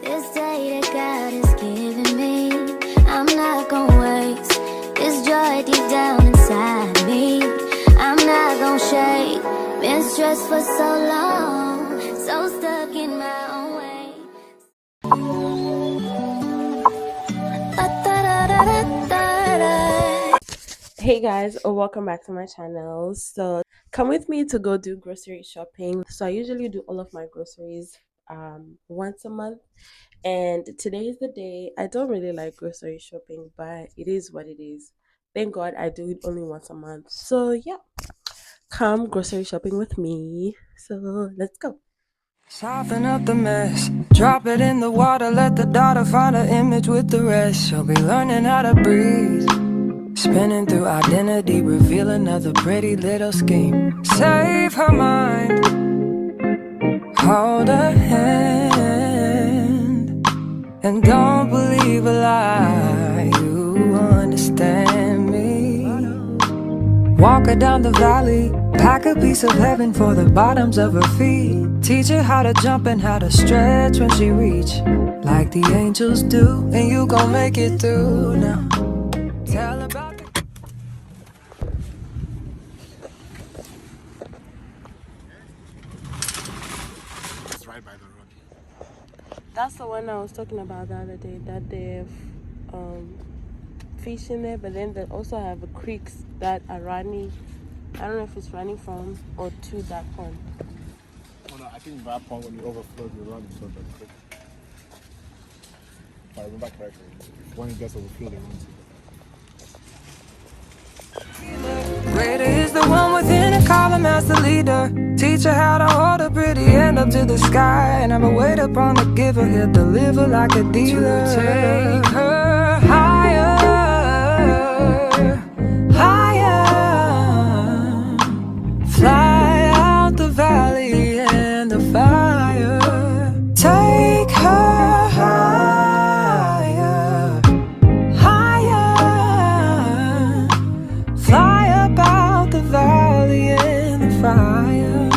This day that God has given me, I'm not gonna waste this joy deep down inside me. I'm not gonna shake. Been stressed for so long, so stuck in my own way. Hey guys, welcome back to my channel. So come with me to go do grocery shopping. So I usually do all of my groceries once a month, and today is the day. I don't really like grocery shopping, but it is what it is. Thank God I do it only once a month. So yeah, come grocery shopping with me. So let's go. Soften up the mess, drop it in the water, let the daughter find her image with the rest. She'll be learning how to breathe, spinning through identity, reveal another pretty little scheme. Save her mind, hold her hand, and don't believe a lie, you understand me. Walk her down the valley, pack a piece of heaven for the bottoms of her feet. Teach her how to jump and how to stretch when she reach, like the angels do, and you gon' make it through now. Tell about the... It's right by the road. That's the one I was talking about the other day, that they have fish in there, but then they also have creeks that are running. I don't know if it's running from or to that pond. Oh no, I think that pond when you overflow, you run so that quick. If I remember correctly, when it gets overflowed, it runs. Greater is the one within and call him as the leader. Teach her how to hold a pretty hand up to the sky, and never wait upon the giver. He'll deliver like a dealer. To take her higher, higher. Fly out the valley and the fire. Take her higher, higher. Fly up out the valley and the fire.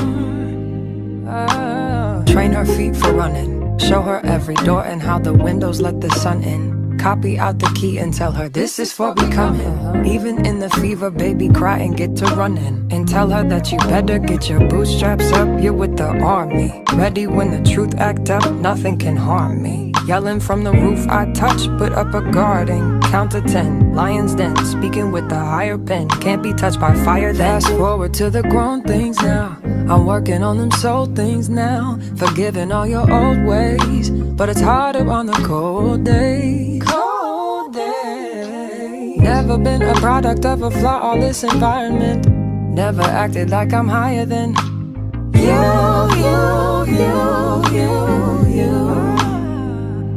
Train her feet for running. Show her every door and how the windows let the sun in. Copy out the key and tell her this is for becoming. Even in the fever, baby, cry and get to running. And tell her that you better get your bootstraps up. You're with the army, ready when the truth act up. Nothing can harm me. Yelling from the roof, I touch, put up a guard and count to 10. Lion's den, speaking with the higher pen. Can't be touched by fire. Fast forward to the grown things now. I'm working on them soul things now. Forgiving all your old ways, but it's harder on the cold days. Cold days. Never been a product of a flawless environment. Never acted like I'm higher than you.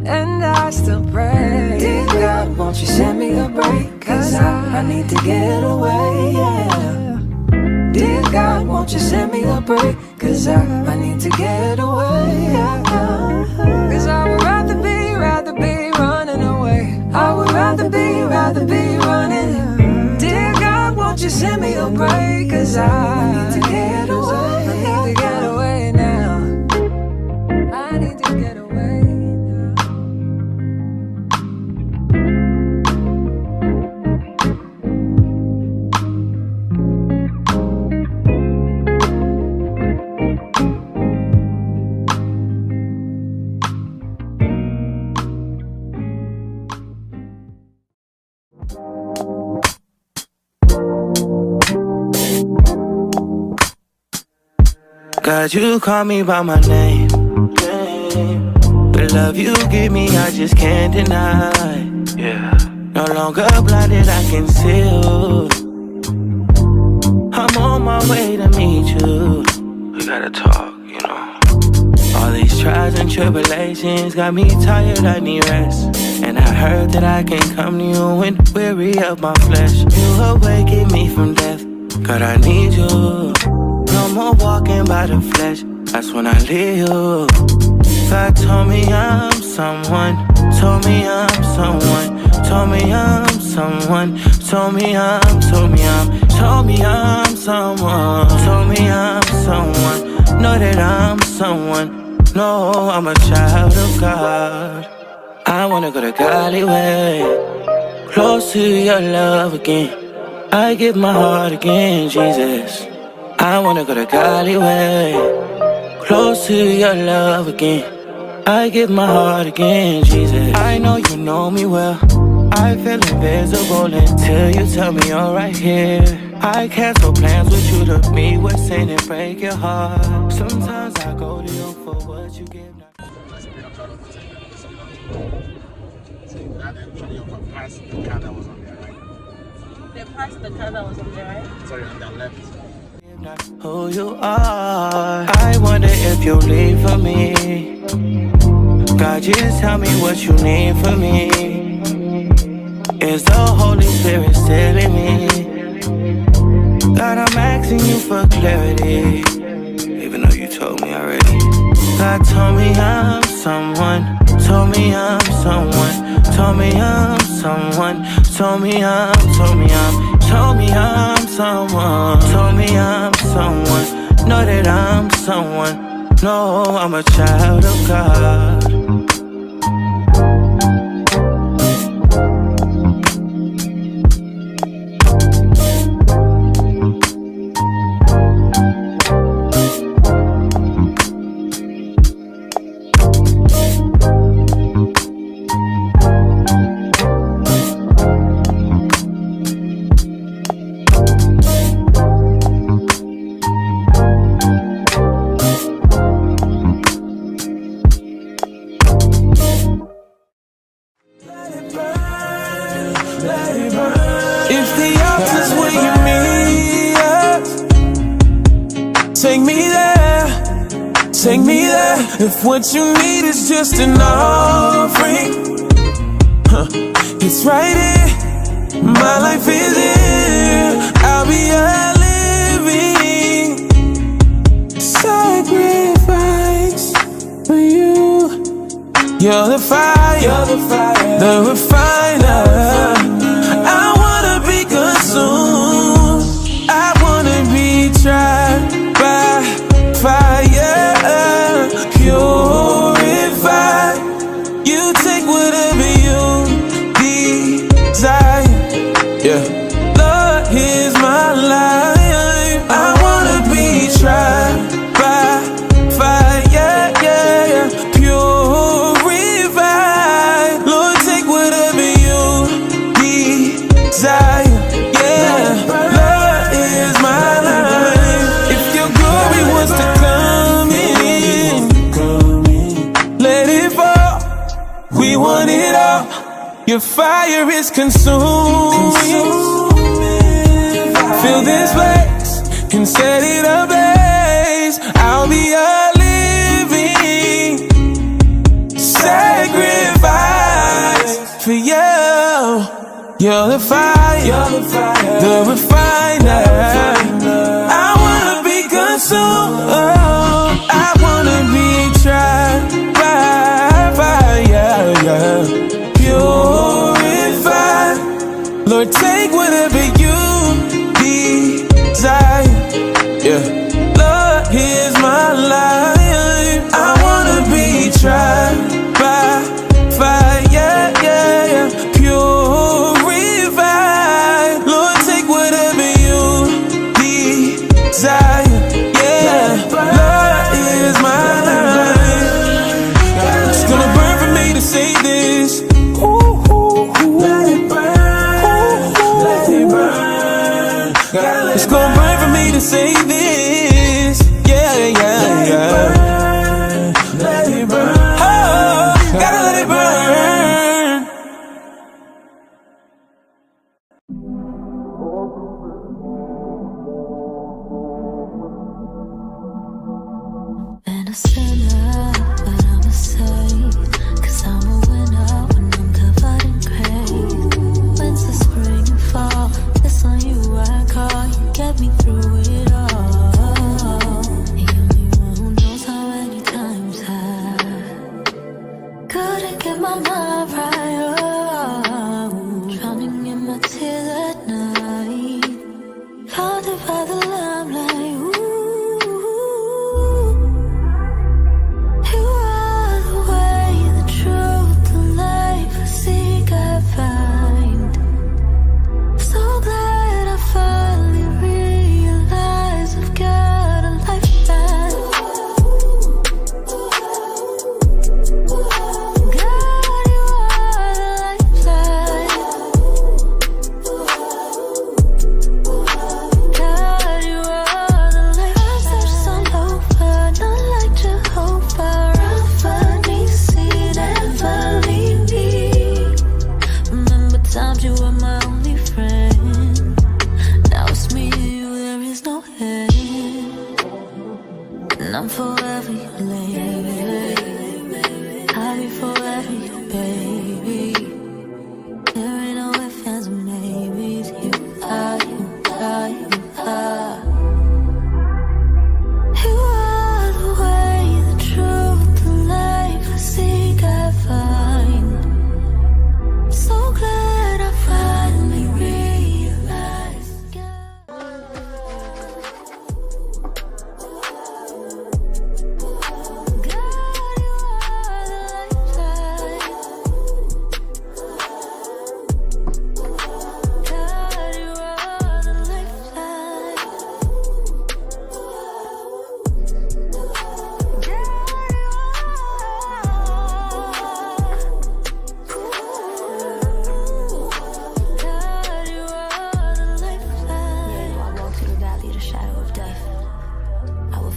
And I still pray, dear God, won't you send me a break? Cause I need to get away, yeah. Dear God, won't you send me a break? Cause I need to get away, yeah. Cause I would rather be running away. I would rather be running. Dear God, won't you send me a break? Cause I need to get away. I need to get away now. I need to get away now. God, you call me by my name. The love you give me, I just can't deny. Yeah. No longer blinded, I can see you. I'm on my way to meet you. We gotta talk, you know. All these trials and tribulations got me tired, I need rest. And I heard that I can come to you when weary of my flesh. You awaken me from death, God, I need you. No more walking by the flesh, that's when I leave you. God told me I'm someone, told me I'm someone, told me I'm someone, told me I'm someone, told me I'm someone, know that I'm someone, No, I'm a child of God. I wanna go to Cali way, close to your love again. I give my heart again, Jesus. I wanna go to Cali way, close to your love again. I give my heart again, Jesus. I know you know me well. I feel invisible until you tell me you're right here. I cancel plans with you to meet with sin and break your heart. Sometimes I go to you for what you give. Let's pick up that see, that actually overpassed the car that was on there, right? They passed the car that was on there, right? Sorry, on that left. Who you are, I wonder if you leave for me. God, just tell me what you need from me. Is the Holy Spirit still in me? God, I'm asking you for clarity, even though you told me already. God told me I'm someone, told me I'm someone, told me I'm someone, told me I'm someone, told me I'm someone, know that I'm someone. No, I'm a child of God. If the altar's where you meet us, take me there, take me there. If what you need is just an offering, it's right here, my life is here. I'll be a living sacrifice for you. You're the fire, the refiner. I wanna be consumed, I wanna be tried by fire, purified. You take whatever you desire. Yeah, Lord, here's my life. I wanna be tried by fire, yeah, purified. Lord, take whatever you desire. Yeah, Lord, here's my life. If your glory wants to come in, let it fall. We want it all. Your fire is consuming. Fill this place and set it ablaze. I'll be a living sacrifice for you. You're the fire, the refiner. I wanna be consumed. I wanna be tried by fire, purified. Lord, take whatever you desire. Yeah, Lord, here's my life. I wanna be tried by fire, yeah, purified. Lord, take whatever you desire. Yeah, Lord, here's my life. It's gonna burn for me to say this. Let it burn, let it burn. It's gonna burn for me to say this. Yeah, yeah, yeah. Let it burn. Oh, gotta let it burn. Been a sinner, but I'm a saint. 'Cause I'm a winner when I'm covered in grace. Winter, spring, and fall, it's on you I call. You get me through it all. The only one who knows how many times I couldn't get my mind right. Drowning in my tears at night, haunted by the limelight. Ooh, you I'm forever your lady. I'll be forever your baby. There ain't no ifs, ands, or maybes. You are, you are, you are. You are the way, the truth, the life I seek, I find. So glad I finally realized.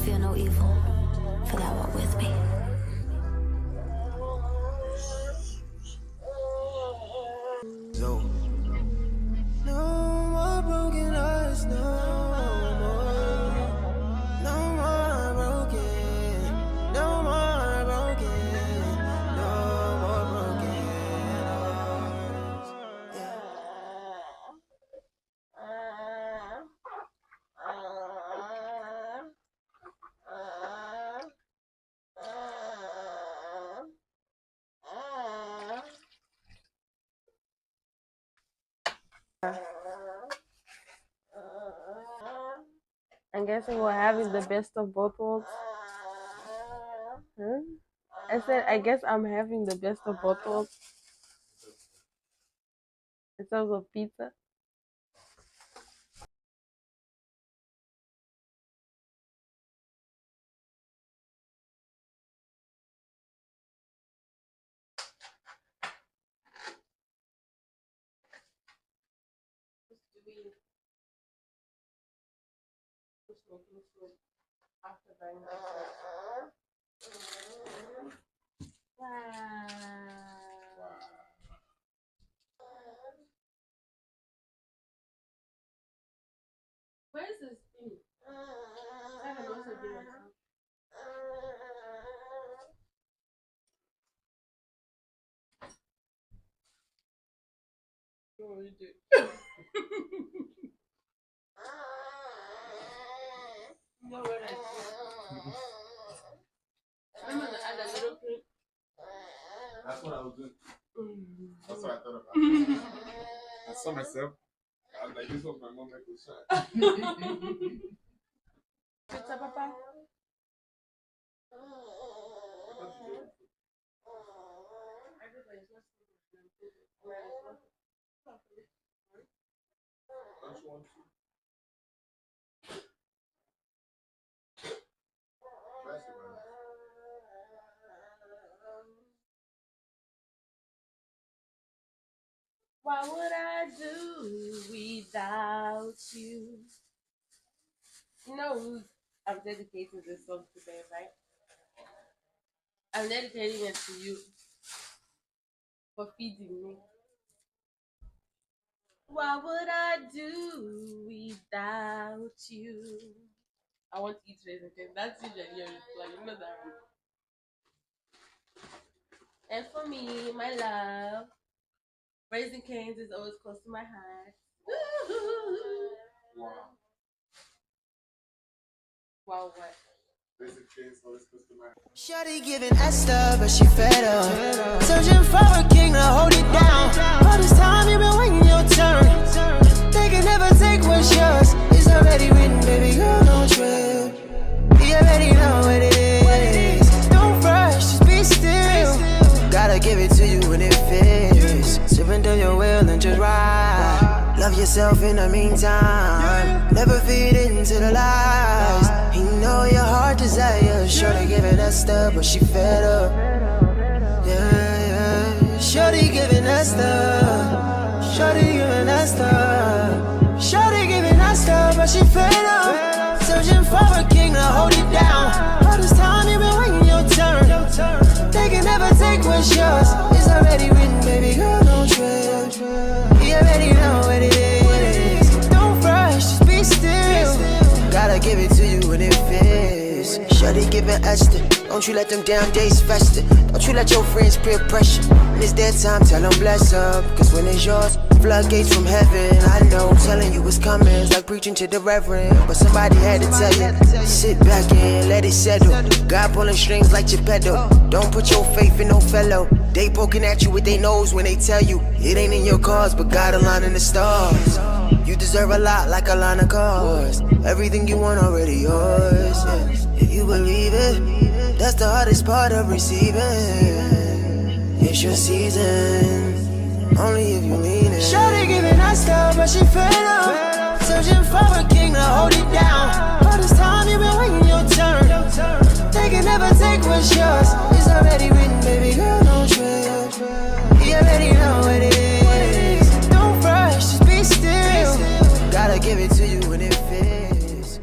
Feel no evil, for thou art with me. No more broken hearts, no more. No more broken, no more broken, no more broken hearts. Yeah. I'm guessing we're having the best of both worlds. Huh? I said, I guess I'm having the best of both worlds. In terms of pizza. After buying my wow. Where's this thing? I can also do myself. What will you do? No, what I do. Remember the other little thing? That's what I was doing. That's what I thought about. I saw myself. I was like, this was my mom making shot. Pizza, Papa? What would I do without you? You know, I'm dedicating this song today, right? I'm dedicating it to you for feeding me. What would I do without you? I want to eat raisin cake. That's usually your reply. You know that, right? And for me, my love, Raising Cane's is always close to my heart. Wow. Wow, what? Raising Cane's always close to my heart. Shawty giving Esther, but she fed up. Searching for a king to hold it down. All this time you been waiting your turn. They can never take what's yours. It's already written, baby girl, don't trip. You already know what it is. Don't rush, just be still. Gotta give it to you when it fits. Sipping through your will and just ride. Love yourself in the meantime. Never feed into the lies. You know your heart desires. Sure to give it Esther, but she fed up. take what's yours. It's already written, baby girl, don't trip. You already know what it is. Don't rush, just be still. Gotta give it to you when it fits. Shawty giving Esther. Don't you let them down days fester. Don't you let your friends peer pressure. When it's their time, tell them bless up. Cause when it's yours, floodgates from heaven. I know, telling you it's coming. It's like preaching to the reverend. But somebody had to tell you. Sit back and let it settle. God pulling strings like Geppetto. Don't put your faith in no fellow. They poking at you with their nose when they tell you it ain't in your cause, but God aligning the stars. You deserve a lot like a line of cars. Everything you want already yours, yeah. If you believe it, that's the hardest part of receiving. It's your season, only if you mean it. Shawty giving us stuff, but she fed up. Searching for a king to hold it down. All this time you been waiting your turn. They can never take what's yours. It's already written, baby girl, don't trip. You already know what it is. Don't rush, just be still. Gotta give it to you when it fits.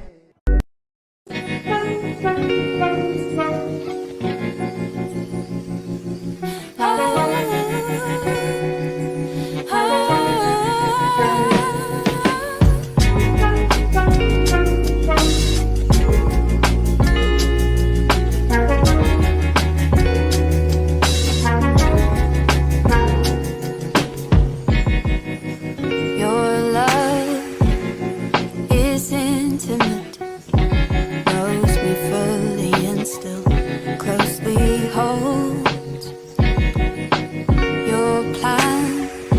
Your love is intimate, knows me fully and still